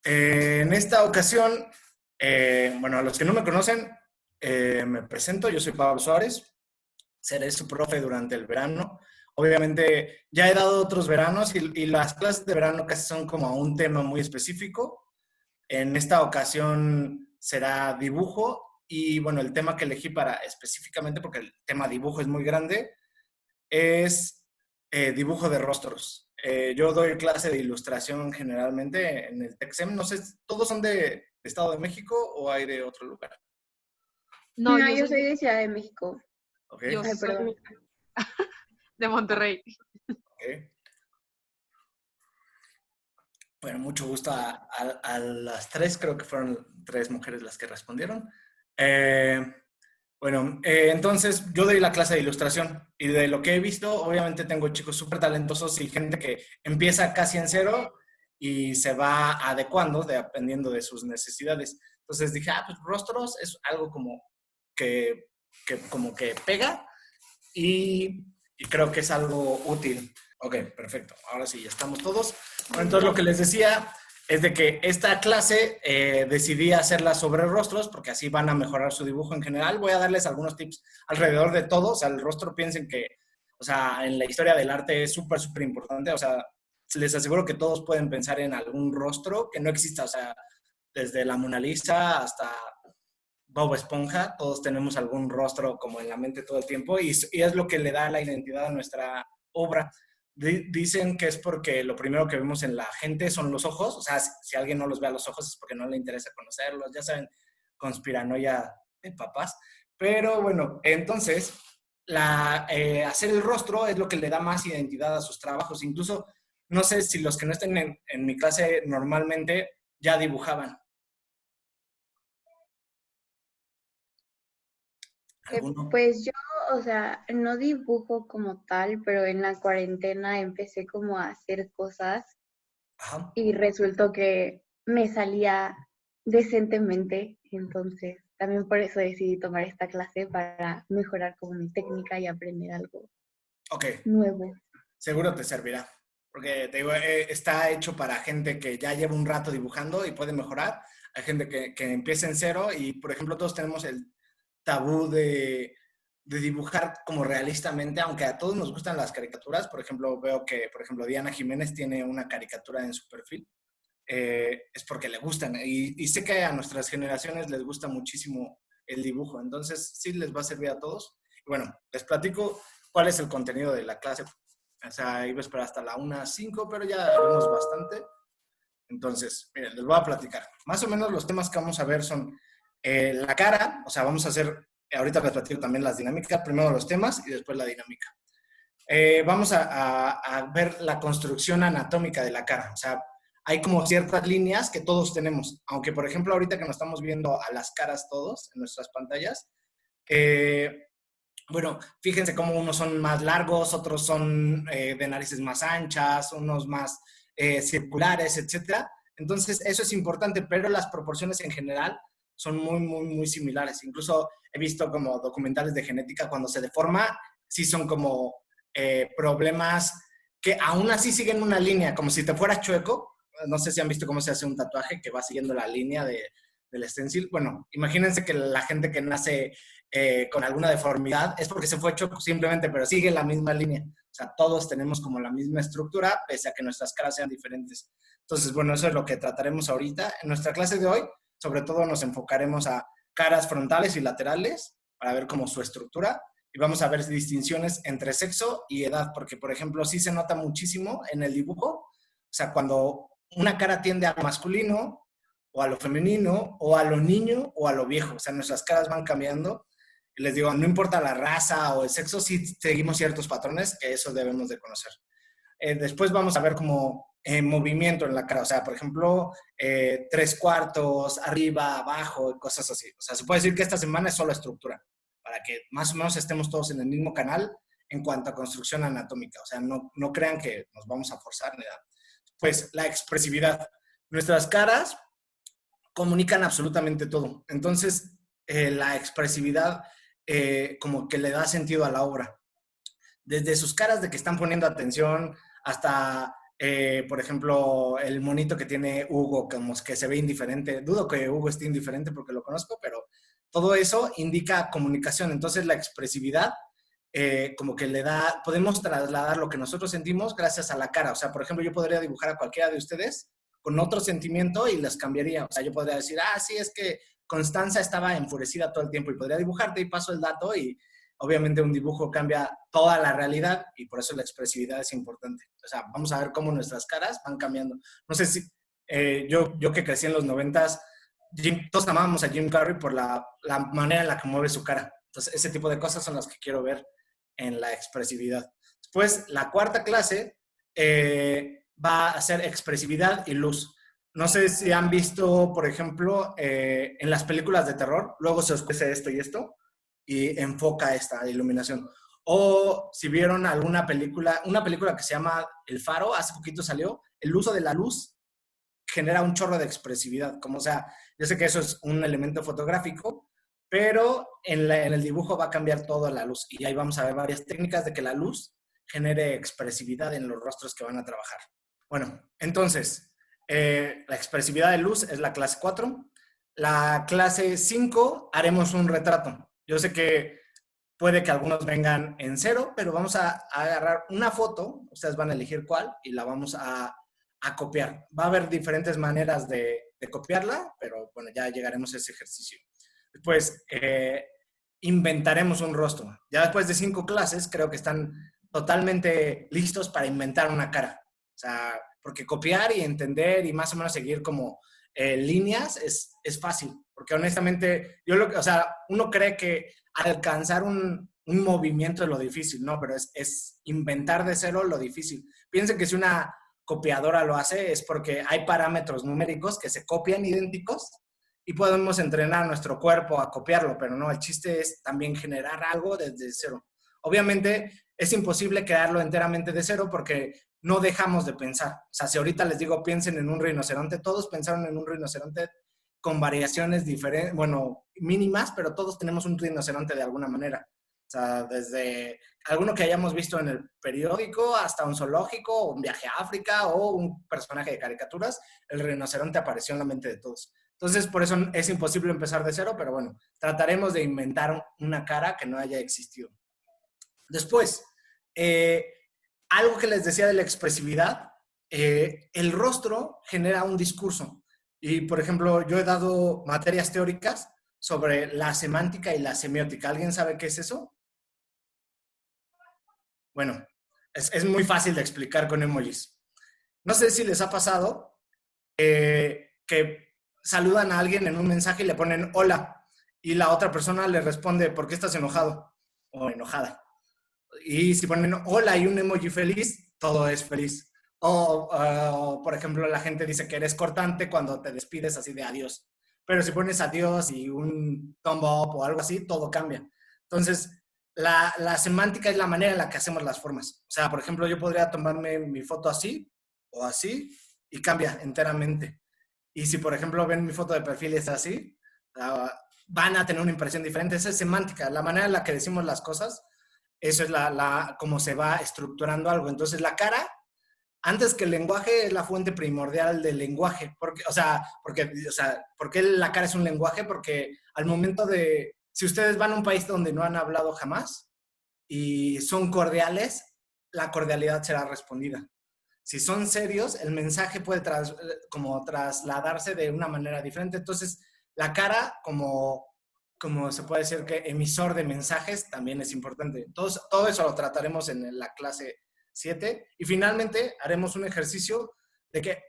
En esta ocasión, bueno, a los que no me conocen, me presento, yo soy Pablo Suárez, seré su profe durante el verano. Obviamente, ya he dado otros veranos y las clases de verano casi son como a un tema muy específico. En esta ocasión será dibujo y bueno, el tema que elegí para específicamente, porque el tema dibujo es muy grande, es dibujo de rostros. Yo doy clase de ilustración generalmente en el TECSEM. No sé, ¿todos son de Estado de México o hay de otro lugar? No, No, yo yo soy soy de Ciudad de México. Ok, yo Ay, soy perdón. de Monterrey. ok. Bueno, mucho gusto a las tres, creo que fueron tres mujeres las que respondieron. Eh, entonces yo doy la clase de ilustración y de lo que he visto, obviamente tengo chicos súper talentosos y gente que empieza casi en cero y se va adecuando dependiendo de sus necesidades. Entonces dije, pues rostros es algo como que como que pega y creo que es algo útil. Ok, perfecto. Ahora sí, ya estamos todos. Bueno, entonces lo que les decía es de que esta clase decidí hacerla sobre rostros porque así van a mejorar su dibujo en general. Voy a darles algunos tips alrededor de todo. O sea, el rostro piensen que, o sea, en la historia del arte es súper, súper importante. O sea, les aseguro que todos pueden pensar en algún rostro que no exista. O sea, desde la Mona Lisa hasta Bob Esponja, todos tenemos algún rostro como en la mente todo el tiempo y es lo que le da la identidad a nuestra obra. Dicen que es porque lo primero que vemos en la gente son los ojos, o sea, si alguien no los ve a los ojos es porque no le interesa conocerlos, ya saben, conspiranoia de papás. Pero bueno, entonces, hacer el rostro es lo que le da más identidad a sus trabajos. Incluso, no sé si los que no estén en mi clase normalmente ya dibujaban. ¿Alguno? Pues yo, o sea, no dibujo como tal, pero en la cuarentena empecé como a hacer cosas Ajá. y resultó que me salía decentemente. Entonces, también por eso decidí tomar esta clase para mejorar como mi técnica y aprender algo Ok, nuevo. seguro te servirá. Porque te digo, está hecho para gente que ya lleva un rato dibujando y puede mejorar. Hay gente que empieza en cero y, por ejemplo, todos tenemos el tabú de dibujar como realistamente, aunque a todos nos gustan las caricaturas. Por ejemplo, veo que, por ejemplo, Diana Jiménez tiene una caricatura en su perfil. Es porque le gustan. Y sé que a nuestras generaciones les gusta muchísimo el dibujo. Entonces, sí les va a servir a todos. Y bueno, les platico cuál es el contenido de la clase. O sea, iba a esperar hasta la 1:05, pero ya vimos bastante. Entonces, miren, les voy a platicar. Más o menos los temas que vamos a ver son la cara, o sea, vamos a hacer, ahorita les platico también las dinámicas, primero los temas y después la dinámica. Vamos a ver la construcción anatómica de la cara, o sea, hay como ciertas líneas que todos tenemos, aunque por ejemplo ahorita que nos estamos viendo a las caras todos en nuestras pantallas, eh, bueno, fíjense cómo unos son más largos, otros son de narices más anchas, unos más circulares, etcétera. Entonces, eso es importante, pero las proporciones en general son muy, muy, muy similares. Incluso he visto como documentales de genética, cuando se deforma, sí son como problemas que aún así siguen una línea, como si te fueras chueco. No sé si han visto cómo se hace un tatuaje que va siguiendo la línea del stencil. Bueno, imagínense que la gente que nace con alguna deformidad es porque se fue choco simplemente, pero sigue la misma línea. O sea, todos tenemos como la misma estructura, pese a que nuestras caras sean diferentes. Entonces, bueno, eso es lo que trataremos ahorita. En nuestra clase de hoy, sobre todo nos enfocaremos a caras frontales y laterales para ver cómo su estructura y vamos a ver distinciones entre sexo y edad, porque, por ejemplo, sí se nota muchísimo en el dibujo. O sea, cuando una cara tiende a lo masculino o a lo femenino o a lo niño o a lo viejo. O sea, nuestras caras van cambiando. Y les digo, no importa la raza o el sexo, sí seguimos ciertos patrones que eso debemos de conocer. Después vamos a ver como movimiento en la cara, o sea, por ejemplo, 3/4, arriba, abajo, cosas así. O sea, se puede decir que esta semana es solo estructura, para que más o menos estemos todos en el mismo canal en cuanto a construcción anatómica. O sea, no crean que nos vamos a forzar ni nada. Pues la expresividad. Nuestras caras comunican absolutamente todo. Entonces, la expresividad como que le da sentido a la obra. Desde sus caras de que están poniendo atención hasta Por ejemplo, el monito que tiene Hugo, como que se ve indiferente. Dudo que Hugo esté indiferente porque lo conozco, pero todo eso indica comunicación. Entonces, la expresividad, como que le da, podemos trasladar lo que nosotros sentimos gracias a la cara. O sea, por ejemplo, yo podría dibujar a cualquiera de ustedes con otro sentimiento y les cambiaría. O sea, yo podría decir, sí, es que Constanza estaba enfurecida todo el tiempo y podría dibujarte y paso el dato y obviamente un dibujo cambia toda la realidad y por eso la expresividad es importante. O sea, vamos a ver cómo nuestras caras van cambiando. No sé si yo que crecí en los 90s, todos amábamos a Jim Carrey por la manera en la que mueve su cara. Entonces, ese tipo de cosas son las que quiero ver en la expresividad. Después, la cuarta clase va a ser expresividad y luz. No sé si han visto, por ejemplo, en las películas de terror, luego se oscurece esto y esto, y enfoca esta iluminación. O si vieron alguna película, una película que se llama El Faro, hace poquito salió, el uso de la luz genera un chorro de expresividad. Como, o sea, yo sé que eso es un elemento fotográfico, pero en el dibujo va a cambiar toda la luz. Y ahí vamos a ver varias técnicas de que la luz genere expresividad en los rostros que van a trabajar. Bueno, entonces, la expresividad de luz es la clase 4. La clase 5 haremos un retrato. Yo sé que puede que algunos vengan en 0, pero vamos a agarrar una foto, ustedes van a elegir cuál, y la vamos a copiar. Va a haber diferentes maneras de copiarla, pero bueno, ya llegaremos a ese ejercicio. Después, inventaremos un rostro. Ya después de 5 clases, creo que están totalmente listos para inventar una cara. O sea, porque copiar y entender y más o menos seguir como líneas es fácil. Porque honestamente, o sea, uno cree que alcanzar un movimiento es lo difícil, ¿no? Pero es inventar de cero lo difícil. Piensen que si una copiadora lo hace es porque hay parámetros numéricos que se copian idénticos y podemos entrenar nuestro cuerpo a copiarlo, pero no, el chiste es también generar algo desde cero. Obviamente es imposible crearlo enteramente de cero porque no dejamos de pensar. O sea, si ahorita les digo piensen en un rinoceronte, todos pensaron en un rinoceronte con variaciones diferentes, bueno, mínimas, pero todos tenemos un rinoceronte de alguna manera. O sea, desde alguno que hayamos visto en el periódico hasta un zoológico, o un viaje a África o un personaje de caricaturas, el rinoceronte apareció en la mente de todos. Entonces, por eso es imposible empezar de cero, pero bueno, trataremos de inventar una cara que no haya existido. Después, algo que les decía de la expresividad, el rostro genera un discurso. Y, por ejemplo, yo he dado materias teóricas sobre la semántica y la semiótica. ¿Alguien sabe qué es eso? Bueno, es muy fácil de explicar con emojis. No sé si les ha pasado que saludan a alguien en un mensaje y le ponen hola y la otra persona le responde ¿por qué estás enojado? O enojada. Y si ponen hola y un emoji feliz, todo es feliz. Por ejemplo, la gente dice que eres cortante cuando te despides así de adiós. Pero si pones adiós y un thumb up o algo así, todo cambia. Entonces, la semántica es la manera en la que hacemos las formas. O sea, por ejemplo, yo podría tomarme mi foto así o así y cambia enteramente. Y si, por ejemplo, ven mi foto de perfil y es así, van a tener una impresión diferente. Esa es semántica, la manera en la que decimos las cosas. Eso es cómo se va estructurando algo. Entonces, la cara, antes que el lenguaje, es la fuente primordial del lenguaje. ¿Por qué la cara es un lenguaje? Porque al momento de, si ustedes van a un país donde no han hablado jamás y son cordiales, la cordialidad será respondida. Si son serios, el mensaje puede como trasladarse de una manera diferente. Entonces, la cara como se puede decir que emisor de mensajes también es importante. Todo eso lo trataremos en la clase 7 y finalmente haremos un ejercicio de que,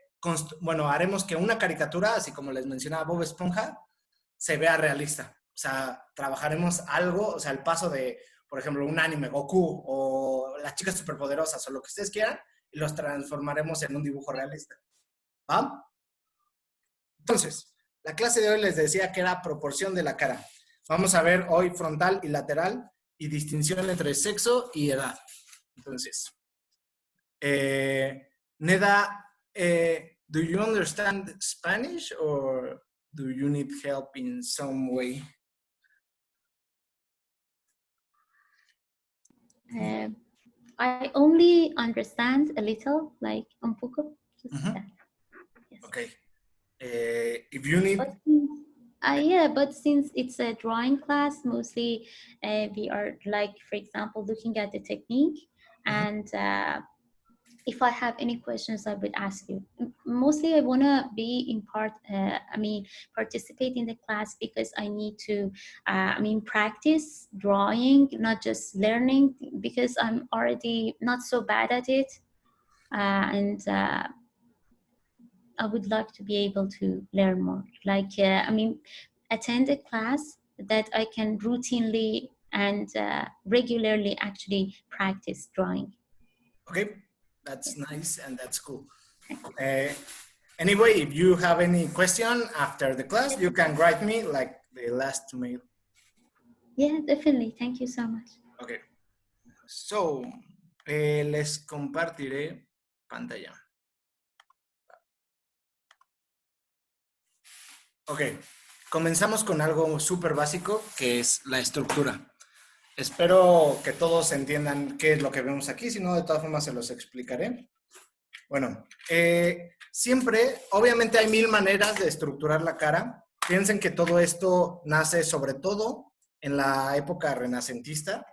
haremos que una caricatura, así como les mencionaba Bob Esponja, se vea realista. O sea, trabajaremos algo, o sea, el paso de, por ejemplo, un anime, Goku o las chicas superpoderosas o lo que ustedes quieran y los transformaremos en un dibujo realista. ¿Va? Entonces, la clase de hoy les decía que era proporción de la cara. Vamos a ver hoy frontal y lateral y distinción entre sexo y edad. Entonces, Neda, do you understand Spanish or do you need help in some way? I only understand a little, like un poco. Just that. Yes. Okay. If you need... But but since it's a drawing class, mostly we are like, for example, looking at the technique, and if I have any questions, I would ask you. Mostly, I wanna be participate in the class because I need to, practice drawing, not just learning, because I'm already not so bad at it, and I would like to be able to learn more. Like, attend a class that I can routinely and regularly actually practice drawing. Okay, that's nice and that's cool. Anyway, if you have any question after the class, you can write me like the last mail. Yeah, definitely. Thank you so much. Okay. So, les compartiré pantalla. Ok, comenzamos con algo súper básico que es la estructura. Espero que todos entiendan qué es lo que vemos aquí, si no, de todas formas se los explicaré. Bueno, siempre, obviamente hay 1000 maneras de estructurar la cara. Piensen que todo esto nace sobre todo en la época renacentista,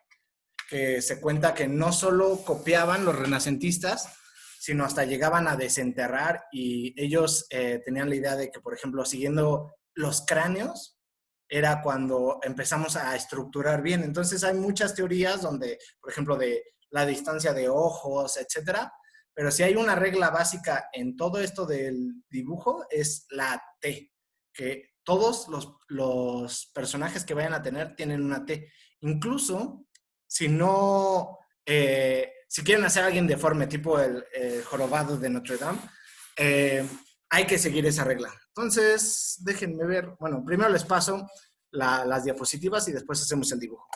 que se cuenta que no solo copiaban los renacentistas, sino hasta llegaban a desenterrar y ellos tenían la idea de que, por ejemplo, siguiendo los cráneos, era cuando empezamos a estructurar bien. Entonces hay muchas teorías donde, por ejemplo, de la distancia de ojos, etcétera, pero si hay una regla básica en todo esto del dibujo es la T, que todos los personajes que vayan a tener tienen una T. Incluso si no, si quieren hacer a alguien deforme, tipo el jorobado de Notre Dame, hay que seguir esa regla. Entonces, déjenme ver. Bueno, primero les paso las diapositivas y después hacemos el dibujo.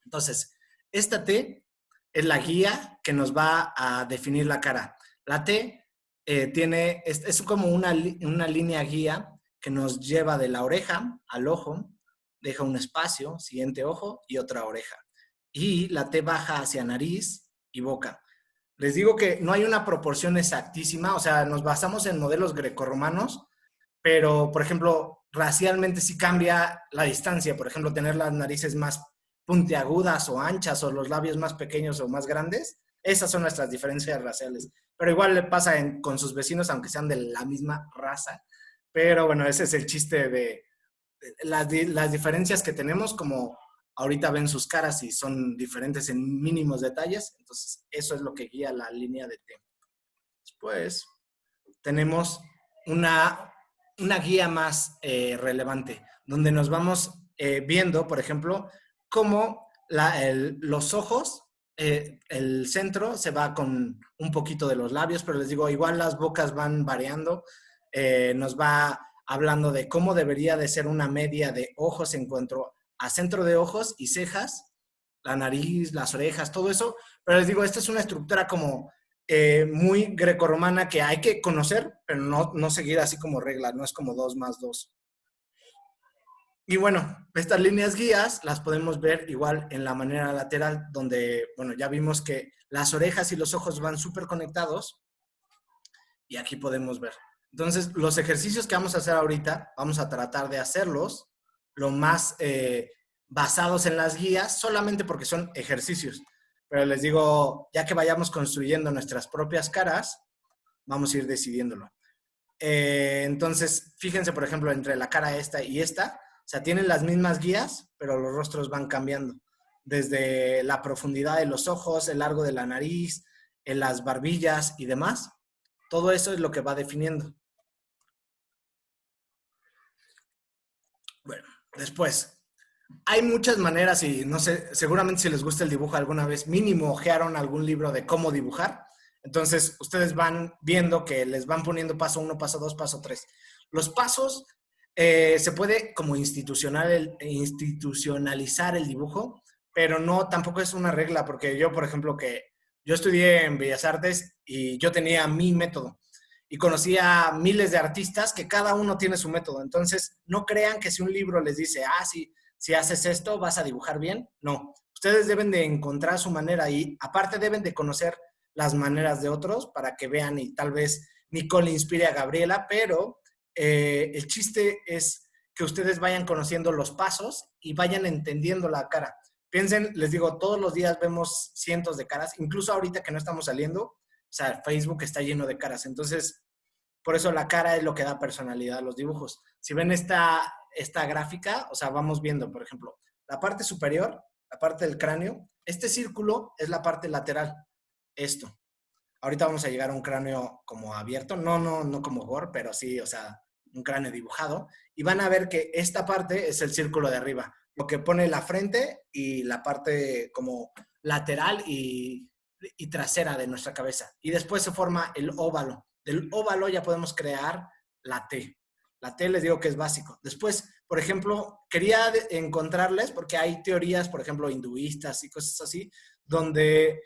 Entonces, esta T es la guía que nos va a definir la cara. La T es como una línea guía que nos lleva de la oreja al ojo, deja un espacio, siguiente ojo y otra oreja. Y la T baja hacia nariz y boca. Les digo que no hay una proporción exactísima, o sea, nos basamos en modelos grecorromanos, pero, por ejemplo, racialmente sí cambia la distancia. Por ejemplo, tener las narices más puntiagudas o anchas o los labios más pequeños o más grandes, esas son nuestras diferencias raciales. Pero igual le pasa con sus vecinos, aunque sean de la misma raza. Pero bueno, ese es el chiste de las diferencias que tenemos, como ahorita ven sus caras y son diferentes en mínimos detalles. Entonces, eso es lo que guía la línea de T. Después, tenemos una guía más relevante, donde nos vamos viendo, por ejemplo, cómo los ojos, el centro se va con un poquito de los labios, pero les digo, igual las bocas van variando. Nos va hablando de cómo debería de ser una media de ojos en cuanto a centro de ojos y cejas, la nariz, las orejas, todo eso. Pero les digo, esta es una estructura como muy grecorromana que hay que conocer, pero no seguir así como regla, no es como 2 más 2. Y bueno, estas líneas guías las podemos ver igual en la manera lateral, donde, bueno, ya vimos que las orejas y los ojos van súper conectados, y aquí podemos ver. Entonces, los ejercicios que vamos a hacer ahorita, vamos a tratar de hacerlos lo más basados en las guías, solamente porque son ejercicios. Pero les digo, ya que vayamos construyendo nuestras propias caras, vamos a ir decidiéndolo. Entonces, fíjense, por ejemplo, entre la cara esta y esta, o sea, tienen las mismas guías, pero los rostros van cambiando. Desde la profundidad de los ojos, el largo de la nariz, en las barbillas y demás. Todo eso es lo que va definiendo. Bueno, después, hay muchas maneras y no sé, seguramente si les gusta el dibujo alguna vez, mínimo ojearon algún libro de cómo dibujar. Entonces, ustedes van viendo que les van poniendo paso 1, paso 2, paso 3. Los pasos se puede como institucionalizar el dibujo, pero no, tampoco es una regla, porque yo, por ejemplo, que yo estudié en Bellas Artes y yo tenía mi método y conocí a miles de artistas que cada uno tiene su método. Entonces, no crean que si un libro les dice, si haces esto vas a dibujar bien. No, Ustedes deben de encontrar su manera y aparte deben de conocer las maneras de otros para que vean y tal vez Nicole inspire a Gabriela, pero el chiste es que ustedes vayan conociendo los pasos y vayan entendiendo la cara. Piensen, les digo, todos los días vemos cientos de caras, incluso ahorita que no estamos saliendo, o sea, Facebook está lleno de caras. Entonces, por eso la cara es lo que da personalidad a los dibujos. Si ven esta gráfica, o sea, vamos viendo, por ejemplo, la parte superior, la parte del cráneo, este círculo es la parte lateral, esto. Ahorita vamos a llegar a un cráneo como abierto, no como Gore, pero sí, o sea, un cráneo dibujado. Y van a ver que esta parte es el círculo de arriba, lo que pone la frente y la parte como lateral y trasera de nuestra cabeza. Y después se forma el óvalo. Del óvalo ya podemos crear la T. La T les digo que es básico. Después, por ejemplo, quería encontrarles, porque hay teorías, por ejemplo, hinduistas y cosas así, donde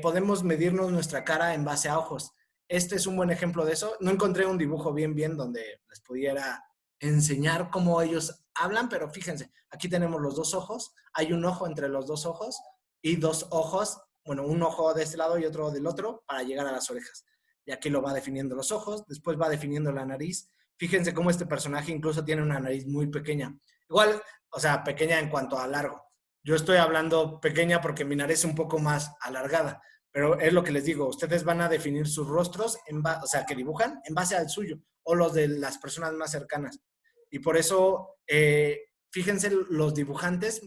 podemos medirnos nuestra cara en base a ojos. Este es un buen ejemplo de eso. No encontré un dibujo bien donde les pudiera enseñar cómo ellos hablan, pero fíjense, aquí tenemos los dos ojos, hay un ojo entre los dos ojos y dos ojos, bueno, un ojo de este lado y otro del otro para llegar a las orejas. Y aquí lo va definiendo los ojos, después va definiendo la nariz. Fíjense cómo este personaje incluso tiene una nariz muy pequeña. Igual, o sea, pequeña en cuanto a largo. Yo estoy hablando pequeña porque mi nariz es un poco más alargada, pero es lo que les digo, ustedes van a definir sus rostros, o sea, que dibujan en base al suyo o los de las personas más cercanas. Y por eso, fíjense, los dibujantes,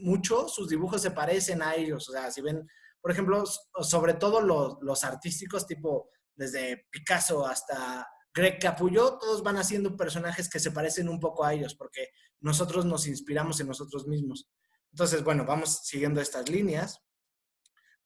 sus dibujos se parecen a ellos. O sea, si ven, por ejemplo, sobre todo los artísticos, tipo desde Picasso hasta Greg Capullo, todos van haciendo personajes que se parecen un poco a ellos, porque nosotros nos inspiramos en nosotros mismos. Entonces, bueno, vamos siguiendo estas líneas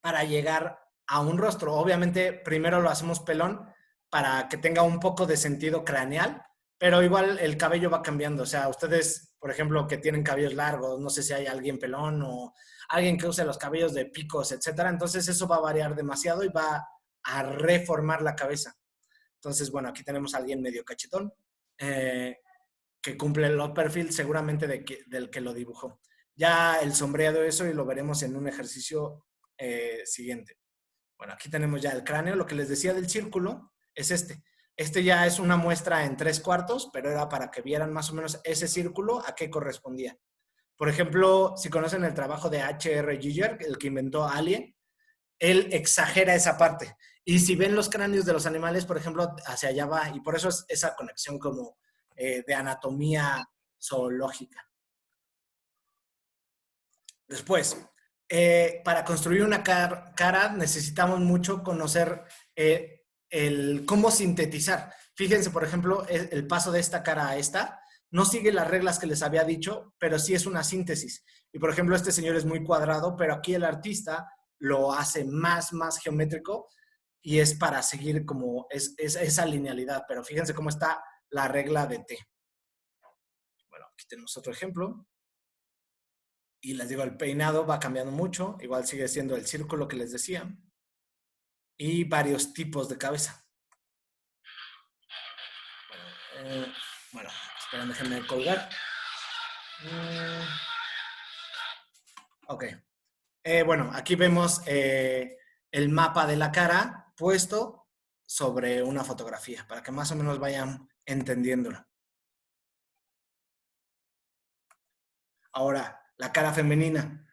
para llegar a un rostro. Obviamente, primero lo hacemos pelón para que tenga un poco de sentido craneal, pero igual el cabello va cambiando. O sea, ustedes, por ejemplo, que tienen cabellos largos, no sé si hay alguien pelón o alguien que use los cabellos de picos, etcétera. Entonces, eso va a variar demasiado y va a reformar la cabeza. Entonces, bueno, aquí tenemos a alguien medio cachetón que cumple el perfil seguramente del que lo dibujó. Ya el sombreado eso y lo veremos en un ejercicio siguiente. Bueno, aquí tenemos ya el cráneo. Lo que les decía del círculo es este. Este ya es una muestra en 3/4, pero era para que vieran más o menos ese círculo a qué correspondía. Por ejemplo, si conocen el trabajo de H.R. Giger, el que inventó Alien, él exagera esa parte. Y si ven los cráneos de los animales, por ejemplo, hacia allá va. Y por eso es esa conexión como de anatomía zoológica. Después, para construir una cara necesitamos mucho conocer cómo sintetizar. Fíjense, por ejemplo, el paso de esta cara a esta no sigue las reglas que les había dicho, pero sí es una síntesis. Y, por ejemplo, este señor es muy cuadrado, pero aquí el artista lo hace más geométrico y es para seguir como esa linealidad. Pero fíjense cómo está la regla de T. Bueno, aquí tenemos otro ejemplo. Y les digo, el peinado va cambiando mucho. Igual sigue siendo el círculo que les decía. Y varios tipos de cabeza. Bueno, esperen, déjenme colgar. Ok. Bueno, aquí vemos el mapa de la cara puesto sobre una fotografía, para que más o menos vayan entendiéndolo. Ahora, la cara femenina.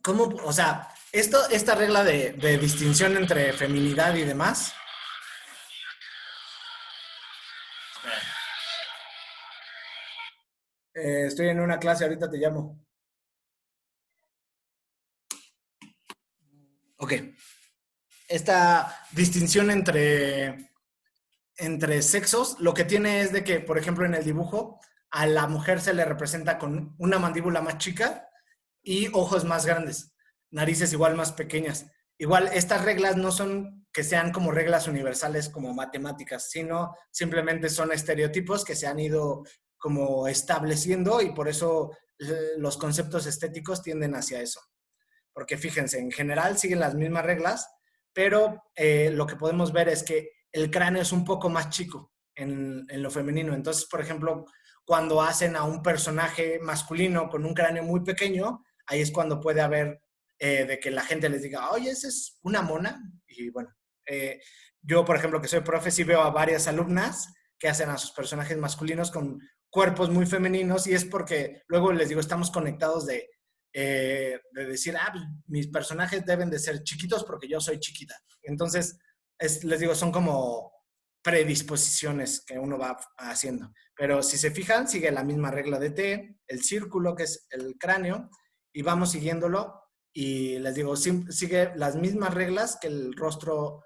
¿Cómo? O sea, esta regla de distinción entre feminidad y demás. Estoy en una clase, ahorita te llamo. Ok. Esta distinción entre sexos, lo que tiene es de que, por ejemplo, en el dibujo, a la mujer se le representa con una mandíbula más chica y ojos más grandes, narices igual más pequeñas. Igual, estas reglas no son que sean como reglas universales como matemáticas, sino simplemente son estereotipos que se han ido como estableciendo y por eso los conceptos estéticos tienden hacia eso. Porque fíjense, en general siguen las mismas reglas, pero lo que podemos ver es que el cráneo es un poco más chico en lo femenino. Entonces, por ejemplo, cuando hacen a un personaje masculino con un cráneo muy pequeño, ahí es cuando puede haber de que la gente les diga, oye, esa es una mona. Y bueno, yo, por ejemplo, que soy profe, sí veo a varias alumnas que hacen a sus personajes masculinos con cuerpos muy femeninos y es porque luego les digo, estamos conectados de decir, pues, mis personajes deben de ser chiquitos porque yo soy chiquita. Entonces, les digo, son como predisposiciones que uno va haciendo. Pero si se fijan, sigue la misma regla de T, el círculo que es el cráneo, y vamos siguiéndolo. Y les digo, sigue las mismas reglas que el rostro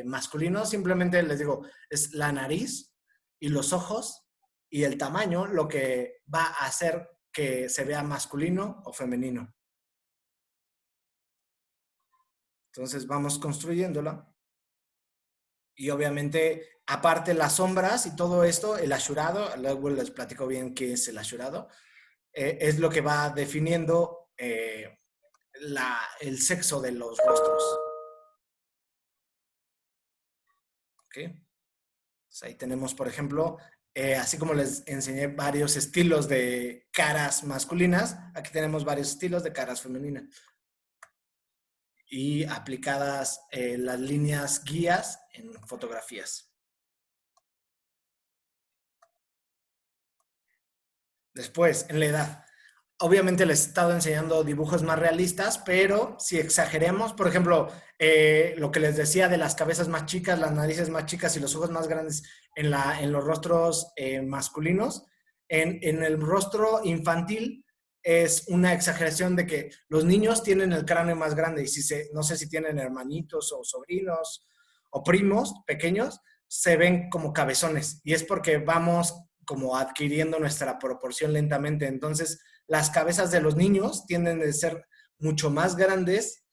masculino. Simplemente les digo, es la nariz y los ojos y el tamaño lo que va a hacer que se vea masculino o femenino. Entonces vamos construyéndolo. Y obviamente, aparte las sombras y todo esto, el ashurado, luego les platico bien qué es el ashurado, es lo que va definiendo el sexo de los rostros. ¿Ok? Entonces ahí tenemos, por ejemplo, así como les enseñé varios estilos de caras masculinas, aquí tenemos varios estilos de caras femeninas. Y aplicadas las líneas guías en fotografías. Después, en la edad. Obviamente les he estado enseñando dibujos más realistas, pero si exageremos, por ejemplo, lo que les decía de las cabezas más chicas, las narices más chicas y los ojos más grandes en los rostros masculinos, en el rostro infantil es una exageración de que los niños tienen el cráneo más grande y no sé si tienen hermanitos o sobrinos o primos pequeños, se ven como cabezones y es porque vamos como adquiriendo nuestra proporción lentamente. Entonces, las cabezas de los niños tienden a ser mucho más grandes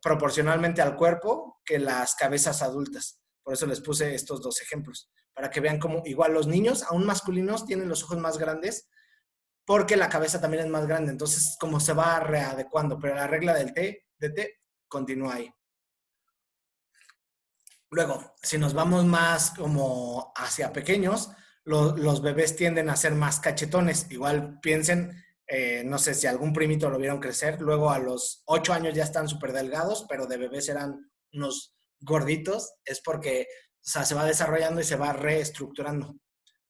proporcionalmente al cuerpo que las cabezas adultas. Por eso les puse estos dos ejemplos, para que vean cómo igual los niños, aún masculinos, tienen los ojos más grandes porque la cabeza también es más grande. Entonces, como se va readecuando, pero la regla del T continúa ahí. Luego, si nos vamos más como hacia pequeños, los bebés tienden a ser más cachetones. Igual piensen, no sé si algún primito lo vieron crecer, luego a los 8 años ya están súper delgados, pero de bebés eran unos gorditos. Es porque, o sea, se va desarrollando y se va reestructurando.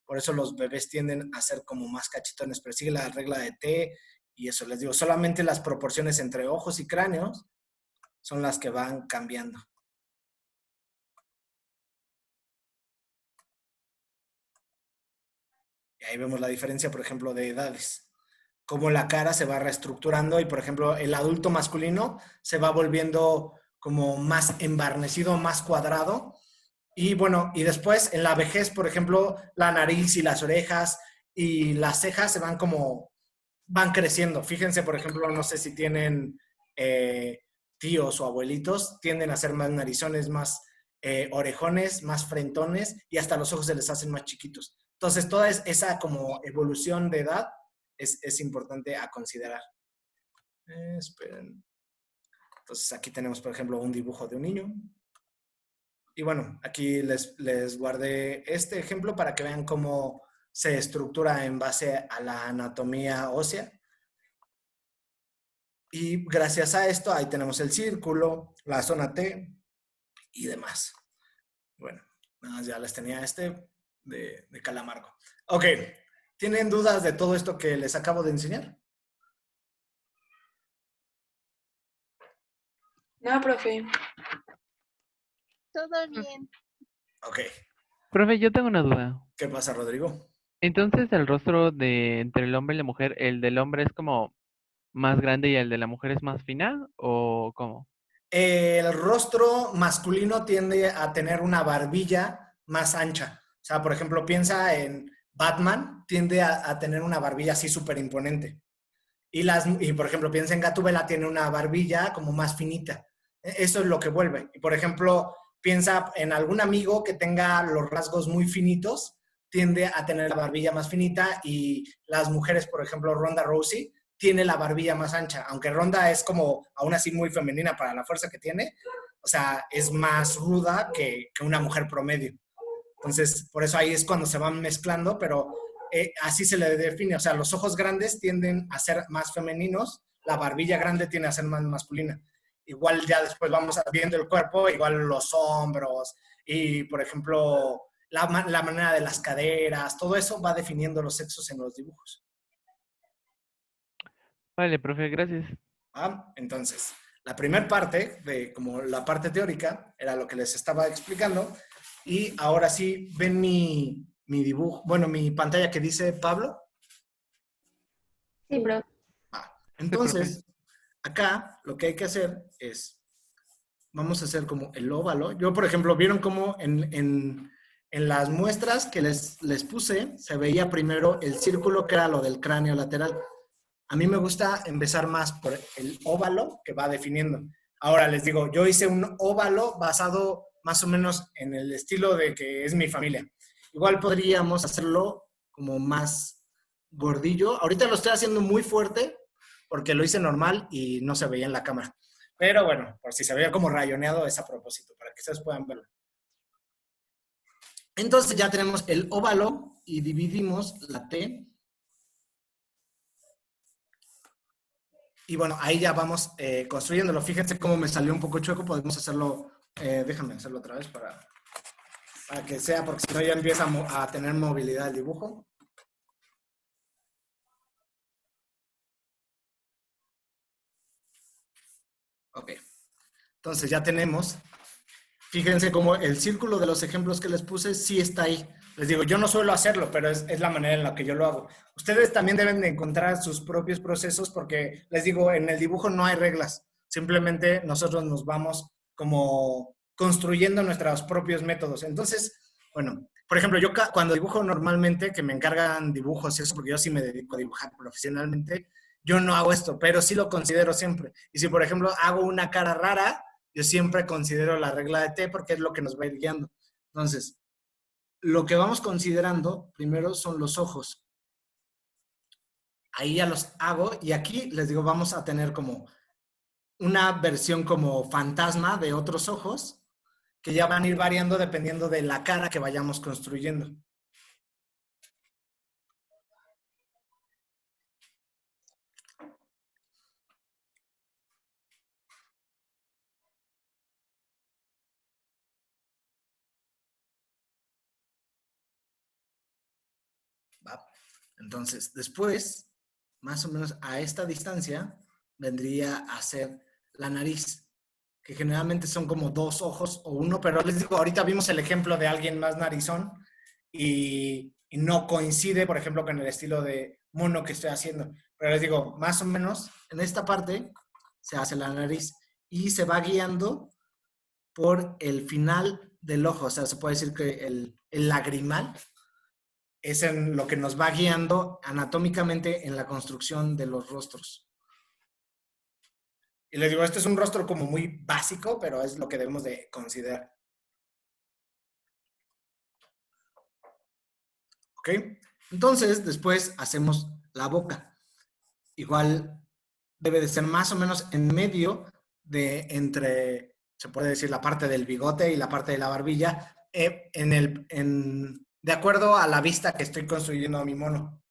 Por eso los bebés tienden a ser como más cachetones, pero sigue la regla de T y eso les digo, solamente las proporciones entre ojos y cráneos son las que van cambiando. Y ahí vemos la diferencia, por ejemplo, de edades. Cómo la cara se va reestructurando y, por ejemplo, el adulto masculino se va volviendo como más embarnecido, más cuadrado. Y bueno, y después en la vejez, por ejemplo, la nariz y las orejas y las cejas se van creciendo. Fíjense, por ejemplo, no sé si tienen tíos o abuelitos, tienden a ser más narizones, más orejones, más frentones y hasta los ojos se les hacen más chiquitos. Entonces, toda esa como evolución de edad es importante a considerar. Esperen. Entonces, aquí tenemos, por ejemplo, un dibujo de un niño. Y bueno, aquí les guardé este ejemplo para que vean cómo se estructura en base a la anatomía ósea. Y gracias a esto, ahí tenemos el círculo, la zona T y demás. Bueno, nada más ya les tenía de Calamargo. Ok, ¿tienen dudas de todo esto que les acabo de enseñar? No, profe. Todo bien. Ok. Profe, yo tengo una duda. ¿Qué pasa, Rodrigo? Entonces, el rostro entre el hombre y la mujer, ¿el del hombre es como más grande y el de la mujer es más fina? ¿O cómo? El rostro masculino tiende a tener una barbilla más ancha. O sea, por ejemplo, piensa en Batman, tiende a tener una barbilla así súper imponente. Y, por ejemplo, piensa en Gatúbela, tiene una barbilla como más finita. Eso es lo que vuelve. Y, por ejemplo, piensa en algún amigo que tenga los rasgos muy finitos, tiende a tener la barbilla más finita. Y las mujeres, por ejemplo, Ronda Rousey, tiene la barbilla más ancha. Aunque Ronda es como, aún así, muy femenina para la fuerza que tiene. O sea, es más ruda que una mujer promedio. Entonces, por eso ahí es cuando se van mezclando, pero así se le define. O sea, los ojos grandes tienden a ser más femeninos, la barbilla grande tiende a ser más masculina. Igual ya después vamos viendo el cuerpo, igual los hombros y, por ejemplo, la manera de las caderas, todo eso va definiendo los sexos en los dibujos. Vale, profe, gracias. ¿Va? Entonces, la primera parte, de como la parte teórica, era lo que les estaba explicando. Y ahora sí, ven mi dibujo, bueno, mi pantalla que dice Pablo. Sí, bro. Entonces, acá lo que hay que hacer es, vamos a hacer como el óvalo. Yo, por ejemplo, vieron cómo en las muestras que les puse, se veía primero el círculo, que era lo del cráneo lateral. A mí me gusta empezar más por el óvalo que va definiendo. Ahora les digo, yo hice un óvalo basado más o menos en el estilo de que es mi familia. Igual podríamos hacerlo como más gordillo. Ahorita lo estoy haciendo muy fuerte porque lo hice normal y no se veía en la cámara. Pero bueno, por si se veía como rayoneado es a propósito, para que ustedes puedan verlo. Entonces ya tenemos el óvalo y dividimos la T. Y bueno, ahí ya vamos construyéndolo. Fíjense cómo me salió un poco chueco. Podemos hacerlo, déjame hacerlo otra vez para que sea, porque si no ya empieza a tener movilidad el dibujo. Ok. Entonces ya tenemos. Fíjense cómo el círculo de los ejemplos que les puse sí está ahí. Les digo, yo no suelo hacerlo, pero es la manera en la que yo lo hago. Ustedes también deben de encontrar sus propios procesos porque, les digo, en el dibujo no hay reglas. Simplemente nosotros nos vamos como construyendo nuestros propios métodos. Entonces, bueno, por ejemplo, yo cuando dibujo normalmente, que me encargan dibujos y eso, porque yo sí me dedico a dibujar profesionalmente, yo no hago esto, pero sí lo considero siempre. Y si, por ejemplo, hago una cara rara, yo siempre considero la regla de T porque es lo que nos va a ir guiando. Entonces, lo que vamos considerando primero son los ojos. Ahí ya los hago y aquí les digo, vamos a tener como una versión como fantasma de otros ojos que ya van a ir variando dependiendo de la cara que vayamos construyendo. ¿Va? Entonces, después, más o menos a esta distancia, vendría a ser la nariz, que generalmente son como dos ojos o uno, pero les digo, ahorita vimos el ejemplo de alguien más narizón y no coincide, por ejemplo, con el estilo de mono que estoy haciendo. Pero les digo, más o menos, en esta parte se hace la nariz y se va guiando por el final del ojo. O sea, se puede decir que el lagrimal es en lo que nos va guiando anatómicamente en la construcción de los rostros. Y les digo, este es un rostro como muy básico, pero es lo que debemos de considerar. ¿Ok? Entonces, después hacemos la boca. Igual debe de ser más o menos en medio de entre, se puede decir, la parte del bigote y la parte de la barbilla, de acuerdo a la vista que estoy construyendo a mi mono.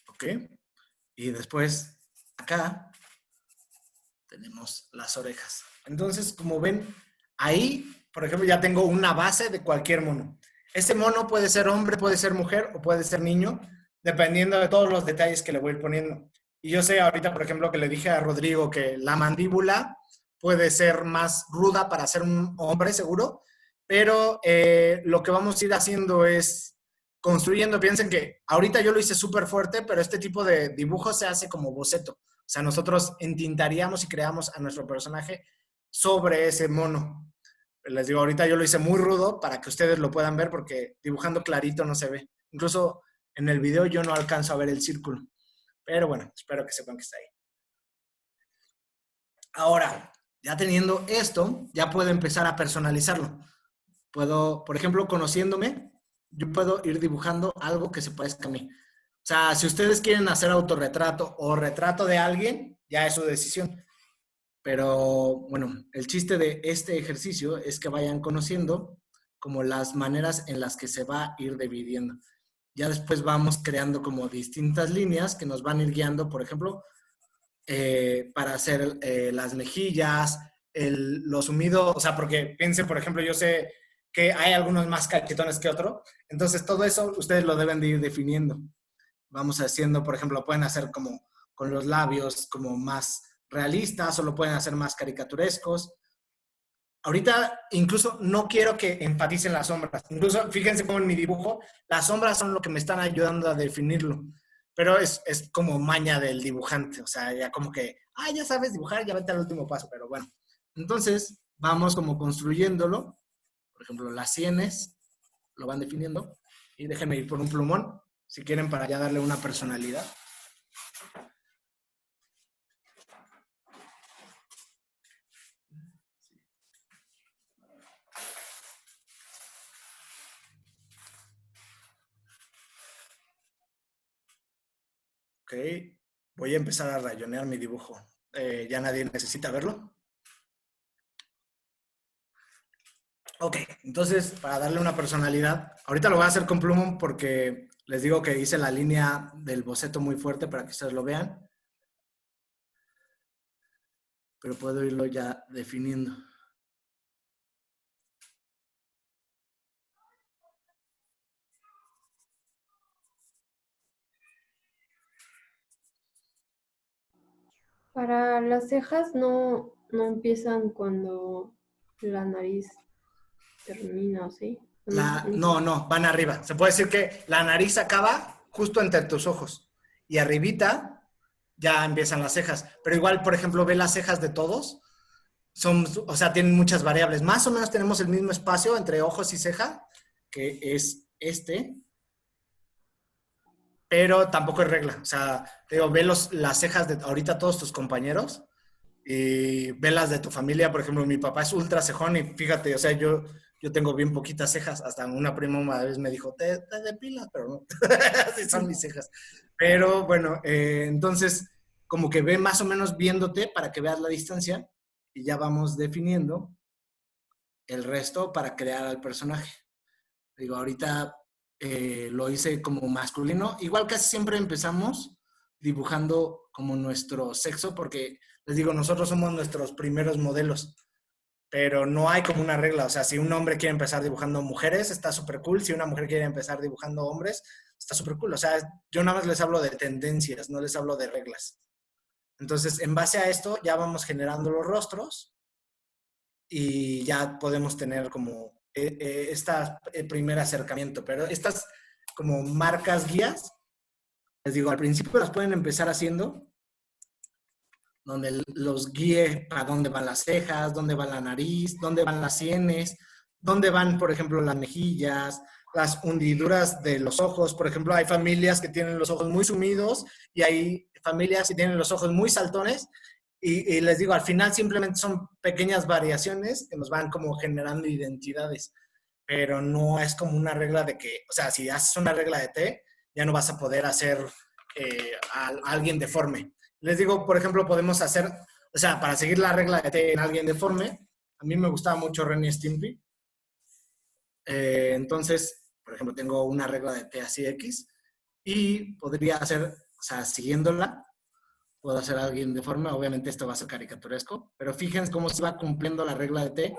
¿Ok? Y después, acá, tenemos las orejas. Entonces, como ven, ahí, por ejemplo, ya tengo una base de cualquier mono. Ese mono puede ser hombre, puede ser mujer o puede ser niño, dependiendo de todos los detalles que le voy a ir poniendo. Y yo sé ahorita, por ejemplo, que le dije a Rodrigo que la mandíbula puede ser más ruda para ser un hombre seguro, pero lo que vamos a ir haciendo es construyendo. Piensen que ahorita yo lo hice súper fuerte, pero este tipo de dibujo se hace como boceto. O sea, nosotros entintaríamos y creamos a nuestro personaje sobre ese mono. Les digo, ahorita yo lo hice muy rudo para que ustedes lo puedan ver porque dibujando clarito no se ve. Incluso en el video yo no alcanzo a ver el círculo. Pero bueno, espero que sepan que está ahí. Ahora, ya teniendo esto, ya puedo empezar a personalizarlo. Puedo, por ejemplo, conociéndome, yo puedo ir dibujando algo que se parezca a mí. O sea, si ustedes quieren hacer autorretrato o retrato de alguien, ya es su decisión. Pero bueno, el chiste de este ejercicio es que vayan conociendo como las maneras en las que se va a ir dividiendo. Ya después vamos creando como distintas líneas que nos van a ir guiando, por ejemplo, para hacer las mejillas, los sumidos, o sea, porque piensen, por ejemplo, yo sé que hay algunos más cachetones que otros, entonces todo eso ustedes lo deben de ir definiendo. Vamos haciendo, por ejemplo, lo pueden hacer como con los labios como más realistas o lo pueden hacer más caricaturescos. Ahorita incluso no quiero que enfaticen las sombras. Incluso fíjense cómo en mi dibujo las sombras son lo que me están ayudando a definirlo. Pero es como maña del dibujante. O sea, ya como que, ya sabes dibujar, ya vete al último paso. Pero bueno, entonces vamos como construyéndolo. Por ejemplo, las sienes lo van definiendo. Y déjenme ir por un plumón, si quieren, para ya darle una personalidad. Ok, voy a empezar a rayonear mi dibujo. ¿Ya nadie necesita verlo? Ok, entonces para darle una personalidad, ahorita lo voy a hacer con plumón porque les digo que hice la línea del boceto muy fuerte para que ustedes lo vean. Pero puedo irlo ya definiendo. Para las cejas no empiezan cuando la nariz termina, ¿sí? No, van arriba. Se puede decir que la nariz acaba justo entre tus ojos y arribita ya empiezan las cejas. Pero igual, por ejemplo, ve las cejas de todos. O sea, tienen muchas variables. Más o menos tenemos el mismo espacio entre ojos y ceja, que es este. Pero tampoco es regla. O sea, te digo, ve las cejas de ahorita todos tus compañeros y ve las de tu familia. Por ejemplo, mi papá es ultra cejón y fíjate, o sea, yo tengo bien poquitas cejas. Hasta una prima una vez me dijo, te depilas, pero no. Así son mis cejas. Pero bueno, entonces, como que ve más o menos viéndote para que veas la distancia y ya vamos definiendo el resto para crear al personaje. Digo, ahorita lo hice como masculino. Igual casi siempre empezamos dibujando como nuestro sexo, porque les digo, nosotros somos nuestros primeros modelos, pero no hay como una regla. O sea, si un hombre quiere empezar dibujando mujeres, está súper cool. Si una mujer quiere empezar dibujando hombres, está súper cool. O sea, yo nada más les hablo de tendencias, no les hablo de reglas. Entonces, en base a esto, ya vamos generando los rostros y ya podemos tener como este primer acercamiento. Pero estas como marcas guías, les digo, al principio las pueden empezar haciendo, donde los guíe a dónde van las cejas, dónde va la nariz, dónde van las sienes, dónde van, por ejemplo, las mejillas, las hundiduras de los ojos. Por ejemplo, hay familias que tienen los ojos muy sumidos y hay familias que tienen los ojos muy saltones. Y les digo, al final simplemente son pequeñas variaciones que nos van como generando identidades, pero no es como una regla de que, o sea, si haces una regla de T, ya no vas a poder hacer a alguien deforme. Les digo, por ejemplo, podemos hacer, o sea, para seguir la regla de T en alguien deforme, a mí me gustaba mucho Ren y Stimpy. Entonces, por ejemplo, tengo una regla de T así X y podría hacer, o sea, siguiéndola, puedo hacer a alguien deforme. Obviamente esto va a ser caricaturesco, pero fíjense cómo se va cumpliendo la regla de T.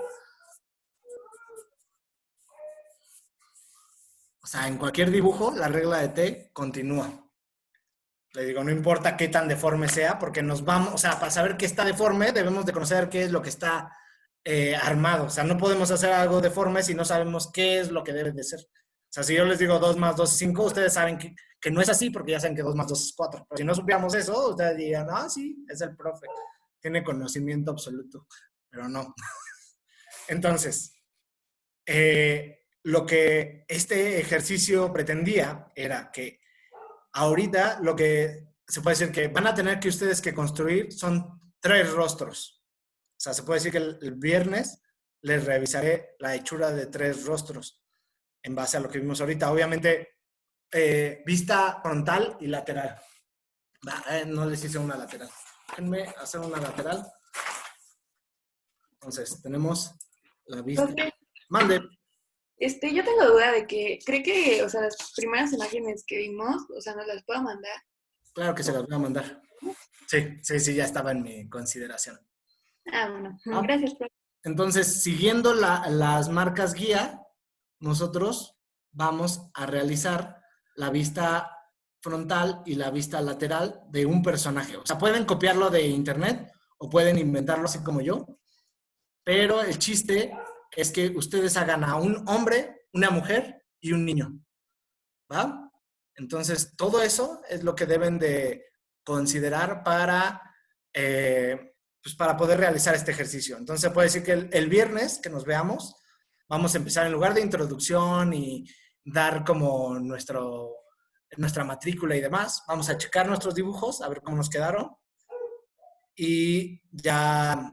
O sea, en cualquier dibujo, la regla de T continúa. Le digo, no importa qué tan deforme sea, porque nos vamos, o sea, para saber qué está deforme, debemos de conocer qué es lo que está armado. O sea, no podemos hacer algo deforme si no sabemos qué es lo que debe de ser. O sea, si yo les digo 2 más 2 es 5, ustedes saben que no es así, porque ya saben que 2 más 2 es 4. Pero si no supiéramos eso, ustedes dirían, sí, es el profe. Tiene conocimiento absoluto. Pero no. Entonces, lo que este ejercicio pretendía era que ahorita lo que se puede decir que van a tener que ustedes que construir son 3 rostros. O sea, se puede decir que el viernes les revisaré la hechura de 3 rostros en base a lo que vimos ahorita. Obviamente, vista frontal y lateral. No les hice una lateral. Déjenme hacer una lateral. Entonces, tenemos la vista. Profe, Mande. Yo tengo duda de que, ¿cree que, o sea, las primeras imágenes que vimos, o sea, nos las puedo mandar? Claro que se las voy a mandar. Sí, ya estaba en mi consideración. Ah, bueno, Ah. gracias, profe. Entonces, siguiendo las marcas guía, nosotros vamos a realizar la vista frontal y la vista lateral de un personaje. O sea, pueden copiarlo de internet o pueden inventarlo así como yo, pero el chiste es que ustedes hagan a un hombre, una mujer y un niño, ¿va? Entonces, todo eso es lo que deben de considerar pues para poder realizar este ejercicio. Entonces, puede decir que el viernes que nos veamos, vamos a empezar en lugar de introducción y dar como nuestra matrícula y demás, vamos a checar nuestros dibujos, a ver cómo nos quedaron. Y ya,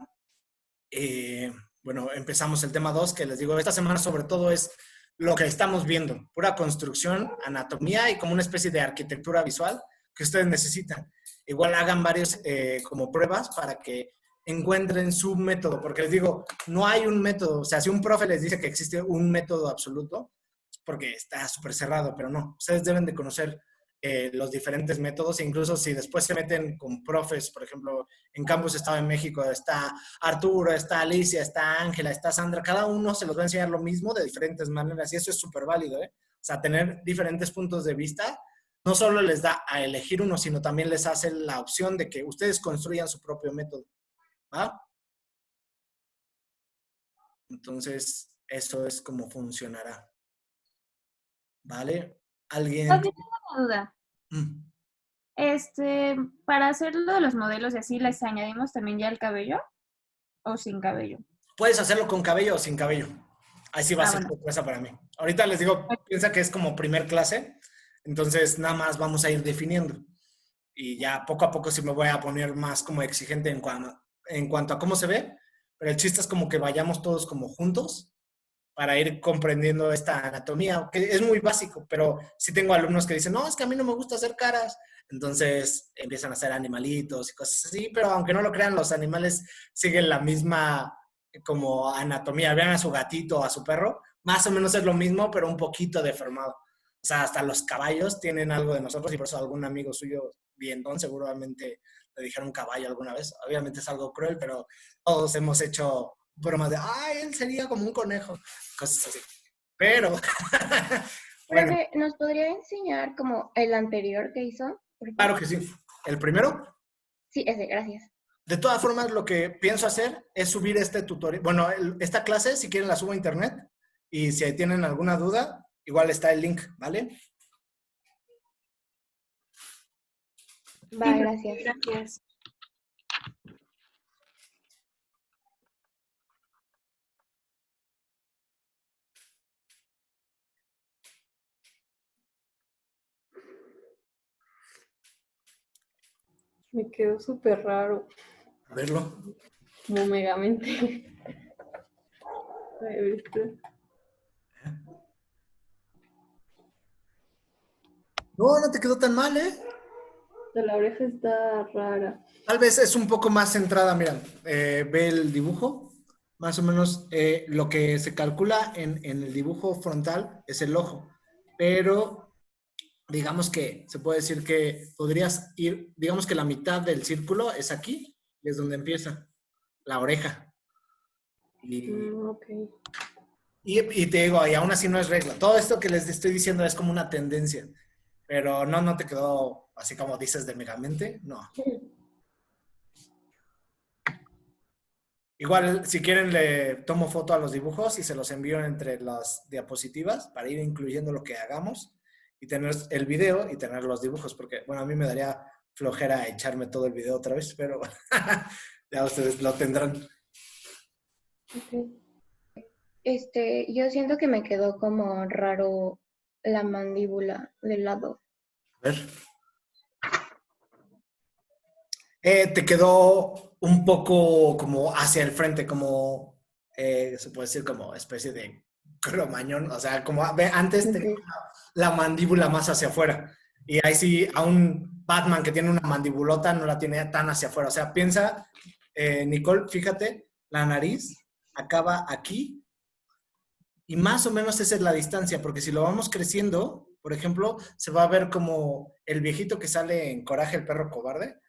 bueno, empezamos el tema 2, que les digo, esta semana sobre todo es lo que estamos viendo, pura construcción, anatomía y como una especie de arquitectura visual que ustedes necesitan. Igual hagan varios como pruebas para que encuentren su método, porque les digo, no hay un método, o sea, si un profe les dice que existe un método absoluto, es porque está súper cerrado, pero no, ustedes deben de conocer los diferentes métodos, e incluso si después se meten con profes, por ejemplo, en Campus Estado de México está Arturo, está Alicia, está Ángela, está Sandra, cada uno se los va a enseñar lo mismo de diferentes maneras y eso es súper válido, ¿eh? O sea, tener diferentes puntos de vista no solo les da a elegir uno, sino también les hace la opción de que ustedes construyan su propio método, ¿va? Entonces, eso es como funcionará. ¿Vale? ¿Alguien? Tengo una duda. Mm. Para hacer lo de los modelos y así, ¿les añadimos también ya el cabello? ¿O sin cabello? Puedes hacerlo con cabello o sin cabello. Ahí sí va a ser bueno. sorpresa para mí. Ahorita les digo, piensa que es como primer clase, entonces nada más vamos a ir definiendo. Y ya poco a poco sí me voy a poner más como exigente en cuanto a cómo se ve, pero el chiste es como que vayamos todos como juntos para ir comprendiendo esta anatomía, que es muy básico, pero sí tengo alumnos que dicen, no, es que a mí no me gusta hacer caras, entonces empiezan a hacer animalitos y cosas así, pero aunque no lo crean, los animales siguen la misma como anatomía. Vean a su gatito, a su perro, más o menos es lo mismo, pero un poquito deformado. O sea, hasta los caballos tienen algo de nosotros y por eso algún amigo suyo viendón seguramente le dijeron caballo alguna vez. Obviamente es algo cruel, pero todos hemos hecho bromas de, ay, él sería como un conejo, cosas así. Pero, bueno, Profe, ¿nos podría enseñar como el anterior que hizo? Por favor? claro que sí. ¿El primero? Sí, ese, gracias. De todas formas, lo que pienso hacer es subir este tutorial. Bueno, esta clase, si quieren, la subo a internet. Y si tienen alguna duda, igual está el link, ¿vale? Va, gracias. Gracias. Me quedó súper raro, A verlo. como megamente. ¿Viste? No te quedó tan mal, ¿eh? La oreja está rara. Tal vez es un poco más centrada, mira, ve el dibujo, más o menos lo que se calcula en el dibujo frontal es el ojo, pero digamos que se puede decir que podrías ir, digamos que la mitad del círculo es aquí, y es donde empieza la oreja. Ok. Y te digo, y aún así no es regla. Todo esto que les estoy diciendo es como una tendencia, pero no te quedó así como dices de megamente, no. Igual, si quieren, le tomo foto a los dibujos y se los envío entre las diapositivas para ir incluyendo lo que hagamos y tener el video y tener los dibujos, porque, bueno, a mí me daría flojera echarme todo el video otra vez, pero ya ustedes lo tendrán. Ok. Yo siento que me quedó como raro la mandíbula del lado. A ver. Te quedó un poco como hacia el frente, como se puede decir como especie de cromañón, o sea, como antes tenía la mandíbula más hacia afuera. Y ahí sí, a un Batman que tiene una mandibulota no la tiene tan hacia afuera. O sea, piensa, Nicole, fíjate, la nariz acaba aquí Y más o menos esa es la distancia, porque si lo vamos creciendo, por ejemplo, se va a ver como el viejito que sale en Coraje el perro cobarde.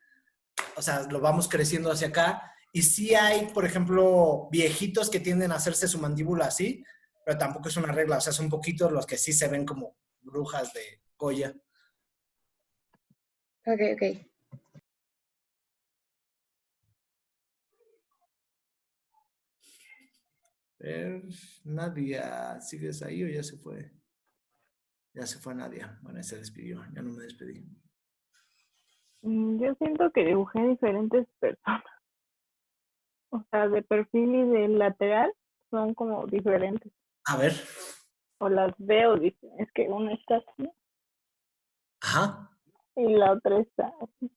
O sea, lo vamos creciendo hacia acá. Y sí hay, por ejemplo, viejitos que tienden a hacerse su mandíbula así, pero tampoco es una regla. O sea, son poquitos los que sí se ven como brujas de Goya. Ok, ok. Nadia, ¿sigues ahí o ya se fue? Ya se fue Nadia. Bueno, se despidió. Ya no me despedí. Yo siento que dibujé diferentes personas. O sea, de perfil y de lateral son como diferentes. A ver. O las veo diferentes. Es que una está así Ajá. y la otra está así.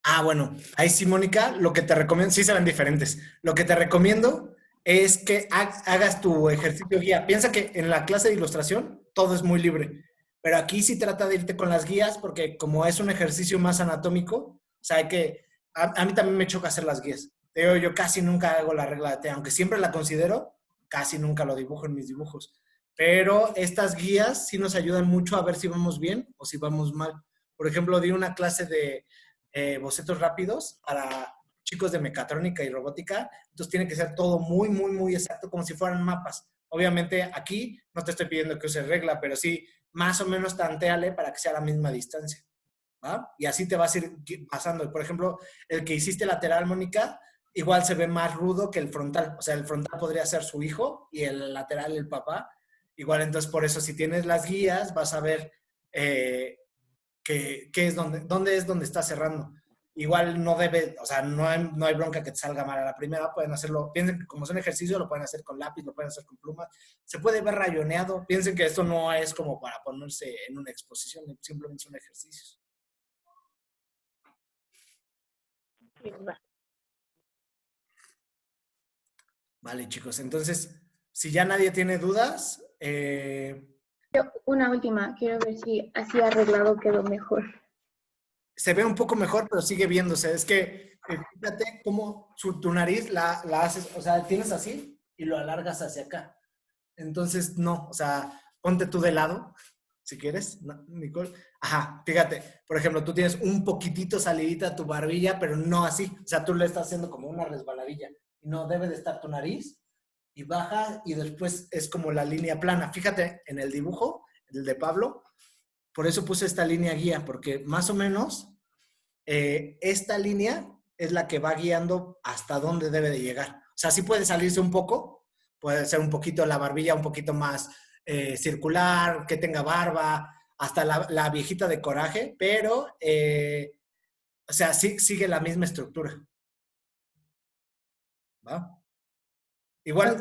Ah, bueno, ahí sí, Mónica, lo que te recomiendo, sí se ven diferentes. Lo que te recomiendo es que hagas tu ejercicio guía. Piensa que en la clase de ilustración todo es muy libre, pero aquí sí trata de irte con las guías porque como es un ejercicio más anatómico, o sea, hay que, a mí también me choca hacer las guías. Yo casi nunca hago la regla de T, aunque siempre la considero, casi nunca lo dibujo en mis dibujos. Pero estas guías sí nos ayudan mucho a ver si vamos bien o si vamos mal. Por ejemplo, di una clase de bocetos rápidos para chicos de mecatrónica y robótica, entonces tiene que ser todo muy, muy, muy exacto, como si fueran mapas. Obviamente aquí no te estoy pidiendo que uses regla, pero sí más o menos tantéale para que sea la misma distancia, ¿va? Y así te vas a ir pasando. Por ejemplo, el que hiciste lateral, Mónica, igual se ve más rudo que el frontal. O sea, el frontal podría ser su hijo y el lateral el papá. Igual, entonces, por eso, si tienes las guías, vas a ver qué es dónde es donde está cerrando. Igual no debe, o sea, no hay bronca que te salga mal a la primera, pueden hacerlo, piensen que como es un ejercicio, lo pueden hacer con lápiz, lo pueden hacer con plumas, se puede ver rayoneado, piensen que esto no es como para ponerse en una exposición, simplemente son ejercicios. Vale, chicos, entonces, si ya nadie tiene dudas, Una última, quiero ver si así arreglado quedó mejor. se ve un poco mejor, pero sigue viéndose. Es que fíjate cómo tu nariz la haces, o sea, tienes así y lo alargas hacia acá. Entonces, no, o sea, ponte tú de lado, si quieres, ¿no, Nicole? Ajá, fíjate, por ejemplo, tú tienes un poquitito salidita tu barbilla, pero no así. O sea, tú le estás haciendo como una resbaladilla. Y no debe de estar tu nariz y baja y después es como la línea plana. Fíjate en el dibujo, el de Pablo, por eso puse esta línea guía, porque más o menos esta línea es la que va guiando hasta dónde debe de llegar. O sea, sí puede salirse un poco, puede ser un poquito la barbilla un poquito más circular, que tenga barba, hasta la viejita de Coraje, pero, o sea, sí sigue la misma estructura. ¿Va? Igual, Ok,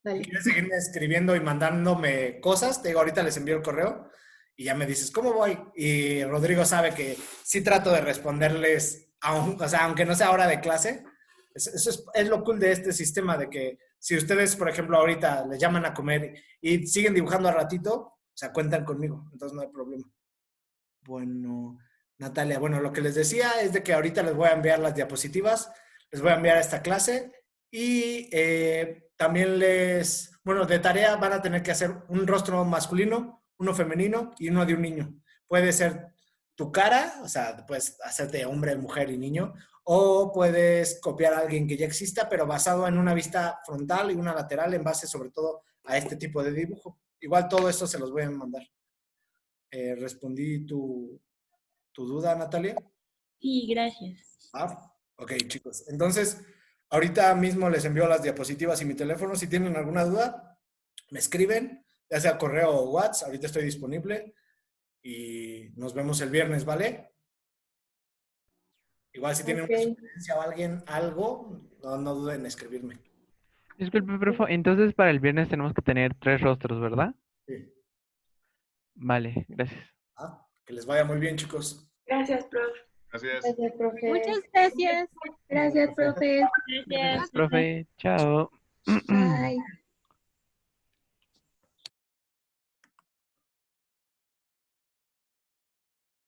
vale. si quieres seguirme escribiendo y mandándome cosas, te digo, ahorita les envío el correo y ya me dices, ¿cómo voy? Y Rodrigo sabe que sí trato de responderles, o sea, aunque no sea hora de clase. Eso es lo cool de este sistema, de que si ustedes, por ejemplo, ahorita les llaman a comer y siguen dibujando al ratito, o sea, cuentan conmigo, entonces no hay problema. Bueno, Natalia, bueno, lo que les decía es de que ahorita les voy a enviar las diapositivas, les voy a enviar a esta clase y también bueno, de tarea van a tener que hacer un rostro masculino, uno femenino y uno de un niño. Puede ser tu cara, o sea, puedes hacerte hombre, mujer y niño, o puedes copiar a alguien que ya exista, pero basado en una vista frontal y una lateral en base sobre todo a este tipo de dibujo. Igual todo esto se los voy a mandar. ¿Respondí tu duda, Natalia? Sí, gracias. Ok, chicos. Entonces, ahorita mismo les envío las diapositivas y mi teléfono. Si tienen alguna duda, me escriben, ya sea correo o WhatsApp. Ahorita estoy disponible y nos vemos el viernes, ¿vale? Igual si tienen una sugerencia o alguien algo, no duden en escribirme. Disculpe, profe, entonces para el viernes tenemos que tener 3 rostros, ¿verdad? Sí. Vale, gracias. Que les vaya muy bien, chicos. Gracias, prof. Gracias. Gracias, profe. Muchas gracias. Gracias, profe. Gracias, profe. Chao. Bye.